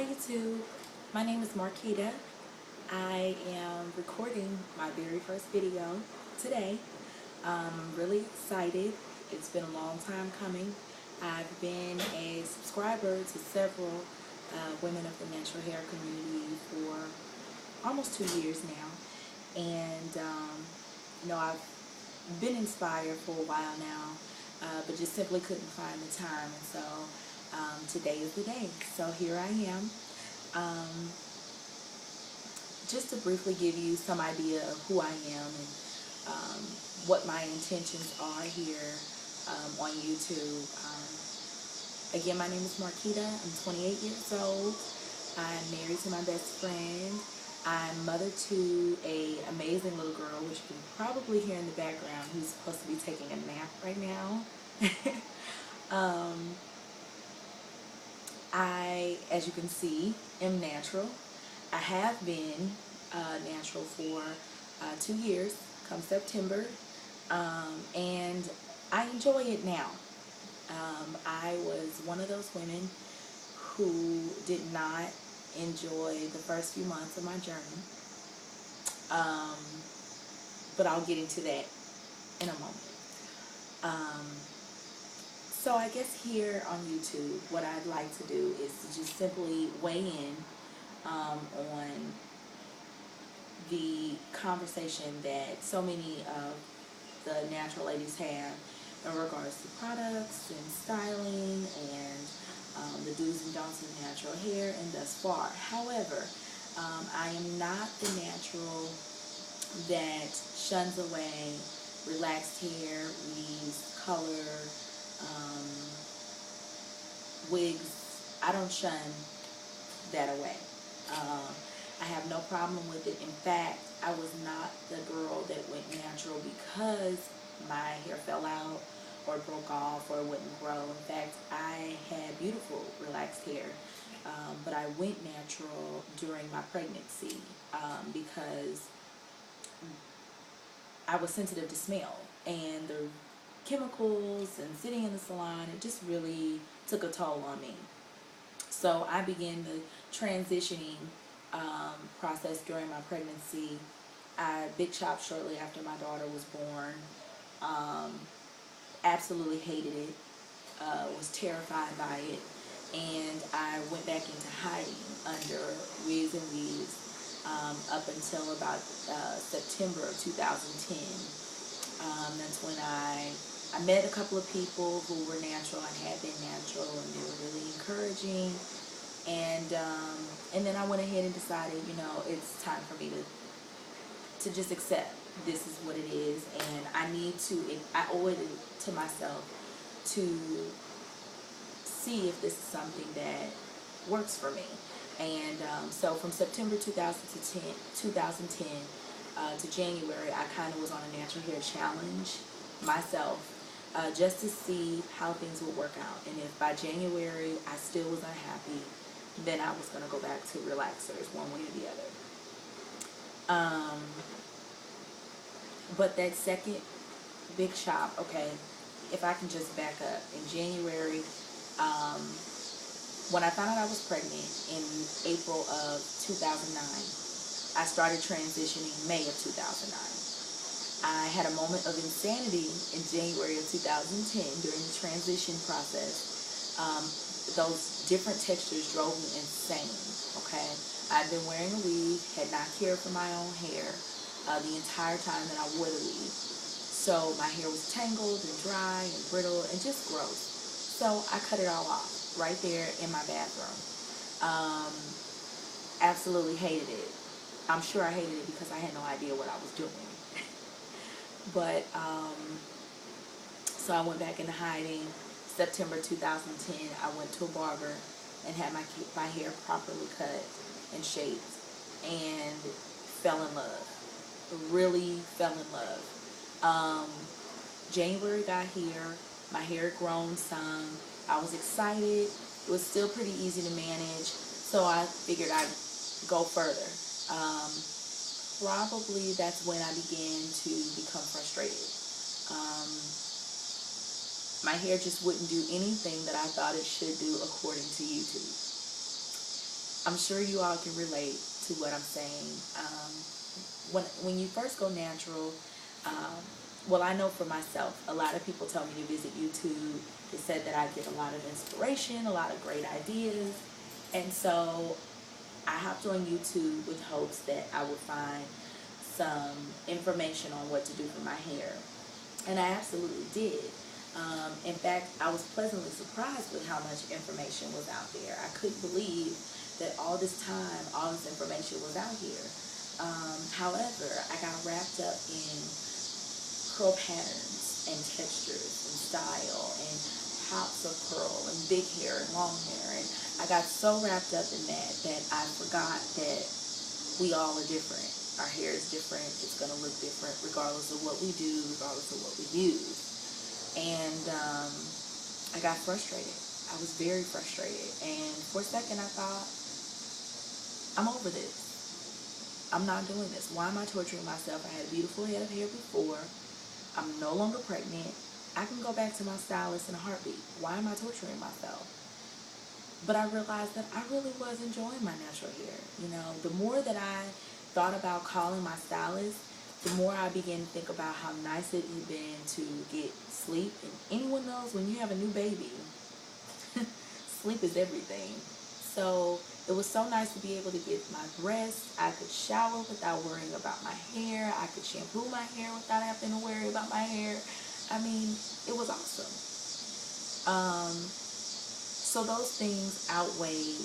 Hi YouTube, my name is Marquita. I am recording my very first video today. I'm really excited. It's been a long time coming. I've been a subscriber to several women of the natural hair community for almost 2 years now. And I've been inspired for a while now, but just simply couldn't find the time. And so today is the day. So here I am. Um, just to briefly give you some idea of who I am and what my intentions are here on YouTube. Again, my name is Marquita. I'm 28 years old. I'm married to my best friend. I'm mother to a amazing little girl, which you can probably hear in the background, who's supposed to be taking a nap right now. I, as you can see, am natural. I have been natural for 2 years, come September, and I enjoy it now. I was one of those women who did not enjoy the first few months of my journey, um, but I'll get into that in a moment. Um, so I guess here on YouTube, what I'd like to do is to just simply weigh in on the conversation that so many of the natural ladies have in regards to products and styling and the do's and don'ts of natural hair and thus far. However, I am not the natural that shuns away relaxed hair, weaves, color, um, wigs. I don't shun that away. Um, I have no problem with it. In fact, I was not the girl that went natural because my hair fell out or broke off or wouldn't grow. In fact, I had beautiful relaxed hair, but I went natural during my pregnancy because I was sensitive to smell, and the chemicals and sitting in the salon, it just really took a toll on me. So I began the transitioning process during my pregnancy. I big chopped shortly after my daughter was born. Um, Absolutely hated it. Was terrified by it, and I went back into hiding under wigs and weaves up until about September of 2010. That's when I met a couple of people who were natural and had been natural, and they were really encouraging. And then I went ahead and decided, it's time for me to just accept this is what it is, and I owe it to myself to see if this is something that works for me. And so from September 2010 to January, I kind of was on a natural hair challenge myself, just to see how things would work out. And if by January I still was unhappy, then I was going to go back to relaxers one way or the other. But that second big chop, okay, if I can just back up, in January, when I found out I was pregnant in April of 2009, I started transitioning May of 2009. I had a moment of insanity in January of 2010 during the transition process. Those different textures drove me insane, okay? I'd been wearing a weave, had not cared for my own hair the entire time that I wore the weave. So my hair was tangled and dry and brittle and just gross. So I cut it all off right there in my bathroom. Absolutely hated it. I'm sure I hated it because I had no idea what I was doing. But so I went back into hiding. September 2010, I went to a barber and had my hair properly cut and shaped, and fell in love. Really fell in love. January got here. My hair had grown some. I was excited. It was still pretty easy to manage, so I figured I'd go further. Probably that's when I began to become frustrated. My hair just wouldn't do anything that I thought it should do according to YouTube. I'm sure you all can relate to what I'm saying. When you first go natural, um, well, I know for myself, a lot of people tell me to visit YouTube. They said that I get a lot of inspiration, a lot of great ideas, and so I hopped on YouTube with hopes that I would find some information on what to do for my hair. And I absolutely did. In fact, I was pleasantly surprised with how much information was out there. I couldn't believe that all this time, all this information was out here. However, I got wrapped up in curl patterns and textures and style and pops of curl and big hair and long hair. And I got so wrapped up in that I forgot that we all are different. Our hair is different. It's going to look different regardless of what we do, regardless of what we use. And I got frustrated. I was very frustrated. And for a second I thought, I'm over this. I'm not doing this. Why am I torturing myself? I had a beautiful head of hair before. I'm no longer pregnant. I can go back to my stylist in a heartbeat. Why am I torturing myself? But I realized that I really was enjoying my natural hair. You know, the more that I thought about calling my stylist, the more I began to think about how nice it had been to get sleep. And anyone knows when you have a new baby, sleep is everything. So it was so nice to be able to get my rest. I could shower without worrying about my hair. I could shampoo my hair without having to worry about my hair. I mean, it was awesome. So those things outweighed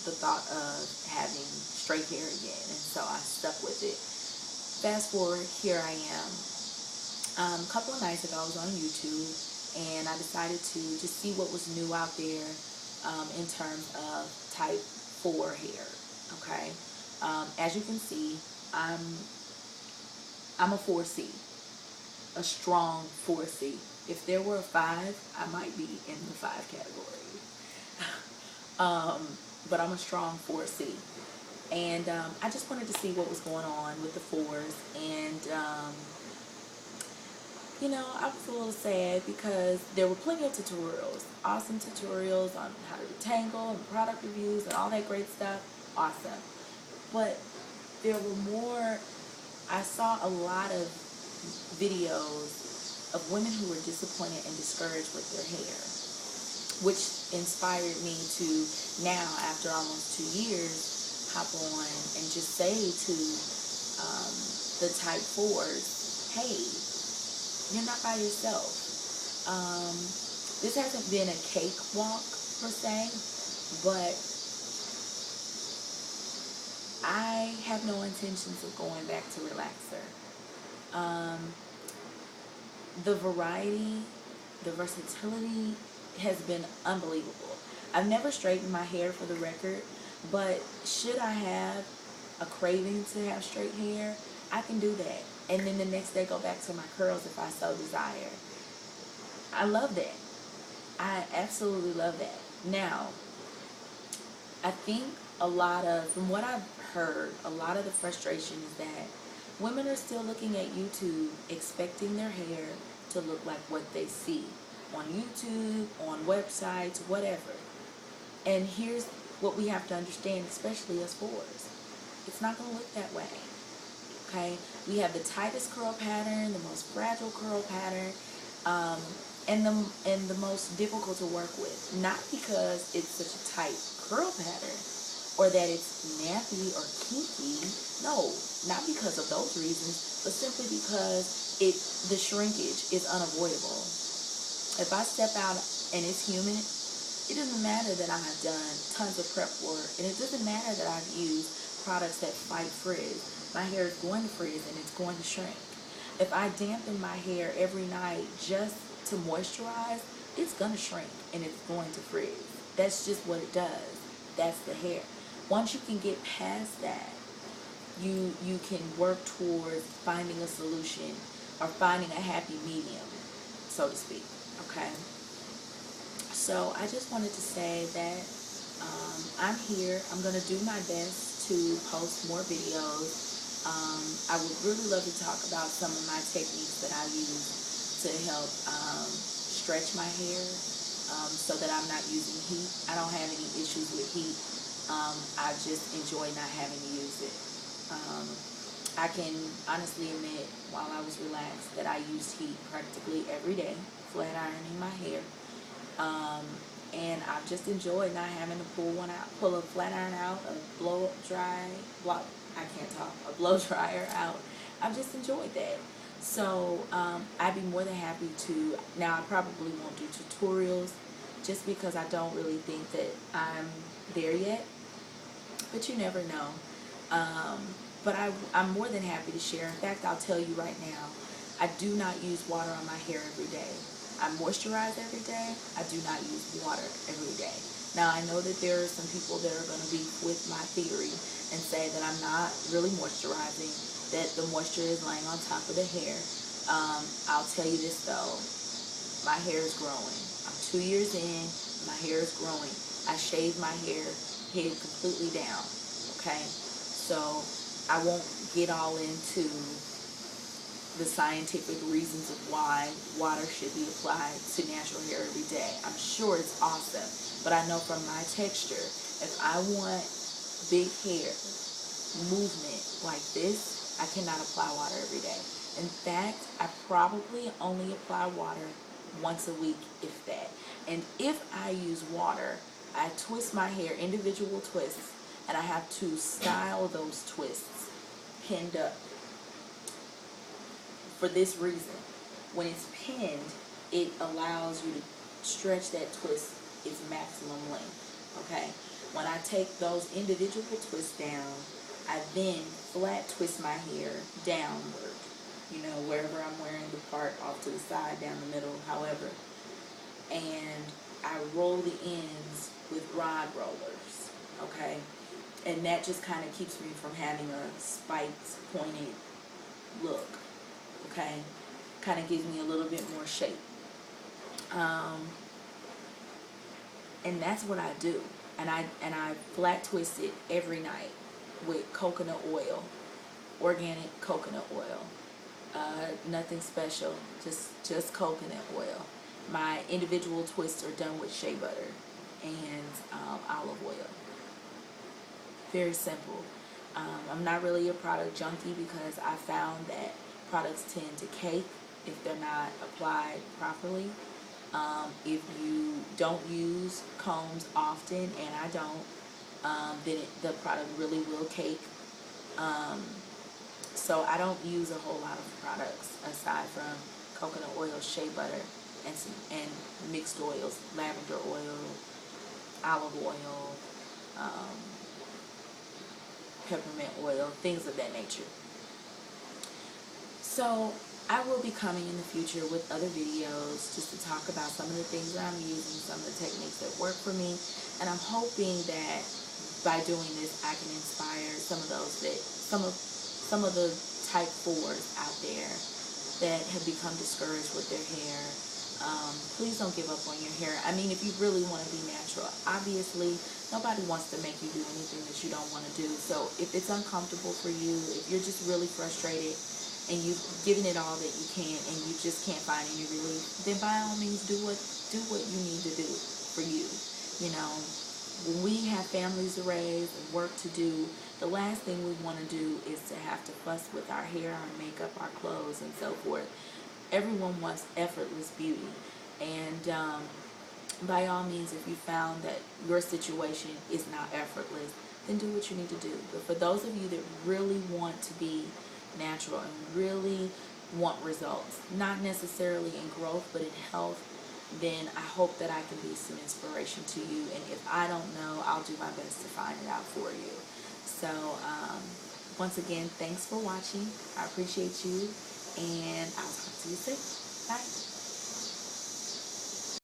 the thought of having straight hair again, and so I stuck with it. Fast forward, here I am. A couple of nights ago, I was on YouTube, and I decided to just see what was new out there in terms of type 4 hair. Okay, as you can see, I'm a 4C, a strong 4C. If there were a 5, I might be in the 5 category. But I'm a strong 4C. And I just wanted to see what was going on with the 4s. And, you know, I was a little sad because there were plenty of tutorials. Awesome tutorials on how to detangle and product reviews and all that great stuff. Awesome. But there were more, I saw a lot of videos of women who were disappointed and discouraged with their hair, which inspired me to now, after almost 2 years, hop on and just say to the type 4s, hey, you're not by yourself. This hasn't been a cakewalk per se, but I have no intentions of going back to relaxer. The variety, the versatility has been unbelievable. I've never straightened my hair, for the record, but should I have a craving to have straight hair, I can do that. And then the next day go back to my curls if I so desire. I love that. I absolutely love that. Now, I think from what I've heard, a lot of the frustration is that women are still looking at YouTube expecting their hair to look like what they see on YouTube, on websites, whatever. And here's what we have to understand, especially as 4s. It's not going to look that way. Okay? We have the tightest curl pattern, the most fragile curl pattern, and the most difficult to work with. Not because it's such a tight curl pattern or that it's nappy or kinky. No, not because of those reasons, but simply because the shrinkage is unavoidable. If I step out and it's humid, it doesn't matter that I've done tons of prep work, and it doesn't matter that I've used products that fight frizz. My hair is going to frizz and it's going to shrink. If I dampen my hair every night just to moisturize, it's going to shrink and it's going to frizz. That's just what it does. That's the hair. Once you can get past that, you can work towards finding a solution or finding a happy medium, so to speak. Okay? So I just wanted to say that I'm here. I'm going to do my best to post more videos. I would really love to talk about some of my techniques that I use to help stretch my hair so that I'm not using heat. I don't have any issues with heat. I just enjoy not having to use it. I can honestly admit, while I was relaxed, that I used heat practically every day, flat ironing my hair. And I've just enjoyed not having to pull a flat iron out, a blow dryer out. I've just enjoyed that. So I'd be more than happy to. Now I probably won't do tutorials, just because I don't really think that I'm there yet. But you never know. But I'm more than happy to share. In fact, I'll tell you right now, I do not use water on my hair every day. I moisturize every day. I do not use water every day. Now, I know that there are some people that are going to be with my theory and say that I'm not really moisturizing, that the moisture is laying on top of the hair. I'll tell you this though, my hair is growing. I'm 2 years in, my hair is growing. I shave my hair head completely down, okay? So I won't get all into the scientific reasons of why water should be applied to natural hair every day. I'm sure it's awesome, but I know from my texture, if I want big hair movement like this, I cannot apply water every day. In fact, I probably only apply water once a week, if that. And if I use water, I twist my hair, individual twists, and I have to style those twists pinned up. For this reason, when it's pinned, it allows you to stretch that twist its maximum length, okay? When I take those individual twists down, I then flat twist my hair downward, wherever I'm wearing the part off to the side, down the middle, however. And I roll the ends with rod rollers, okay? And that just kind of keeps me from having a spiked, pointed look. Okay, kind of gives me a little bit more shape. And that's what I do. And I flat twist it every night with coconut oil, organic coconut oil. Nothing special, just coconut oil. My individual twists are done with shea butter and olive oil. Very simple. I'm not really a product junkie, because I found that products tend to cake if they're not applied properly. If you don't use combs often, and I don't, then the product really will cake. So I don't use a whole lot of products aside from coconut oil, shea butter, and mixed oils, lavender oil, olive oil, peppermint oil, things of that nature. So I will be coming in the future with other videos just to talk about some of the things that I'm using, some of the techniques that work for me, and I'm hoping that by doing this I can inspire some of the type 4s out there that have become discouraged with their hair. Please don't give up on your hair. I mean, if you really want to be natural, obviously nobody wants to make you do anything that you don't want to do. So if it's uncomfortable for you, if you're just really frustrated and you've given it all that you can and you just can't find any relief, then by all means do what you need to do for you. When we have families to raise and work to do, the last thing we want to do is to have to fuss with our hair, our makeup, our clothes, and so forth. Everyone wants effortless beauty. And by all means, if you found that your situation is not effortless, then do what you need to do. But for those of you that really want to be natural and really want results, not necessarily in growth but in health, then I hope that I can be some inspiration to you. And if I don't know, I'll do my best to find it out for you. So once again, thanks for watching. I appreciate you, and I'll talk to you soon. Bye.